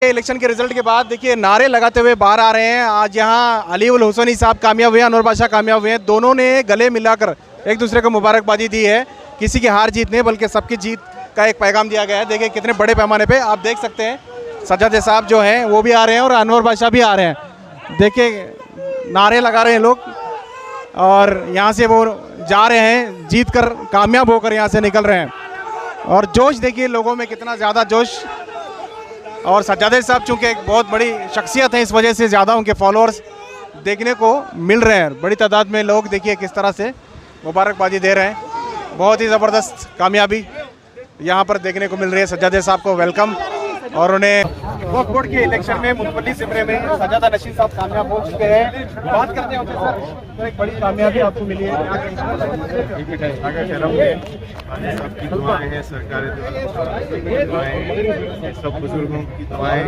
Election के result के बाद देखिए नारे लगाते हुए बाहर आ रहे हैं। आज यहाँ अली उल हुसैनी साहब कामयाब हुए, अनवर बादशाह कामयाब हुए हैं। दोनों ने गले मिलाकर एक दूसरे को मुबारकबादी दी है। किसी की हार जीत नहीं बल्कि सबकी जीत का एक पैगाम दिया गया है। देखिए कितने बड़े पैमाने पे आप देख सकते हैं। सज्जाद साहब जो हैं वो भी आ रहे हैं और अनवर बादशाह भी आ रहे हैं। देखिए नारे लगा रहे हैं लोग और यहाँ से वो जा रहे हैं, जीत कर कामयाब होकर यहाँ से निकल रहे हैं। और जोश देखिए लोगों में कितना ज़्यादा जोश। और सज्जाद साहब चूँकि एक बहुत बड़ी शख्सियत है, इस वजह से ज़्यादा उनके फॉलोअर्स देखने को मिल रहे हैं। बड़ी तादाद में लोग देखिए किस तरह से मुबारकबादी दे रहे हैं। बहुत ही ज़बरदस्त कामयाबी यहाँ पर देखने को मिल रही है। सज्जाद साहब को वेलकम। और उन्हें वक्फ बोर्ड के इलेक्शन में मुतवल्ली सिमरे में सज्जादा नशीद साहब कामयाब हो चुके हैं। बात करते हैं उनसे सर, तो एक बड़ी कामयाबी आपको मिली है। सबकी दुआएं हैं, सरकारी दुआएं, सब बुजुर्गों की दुआएं।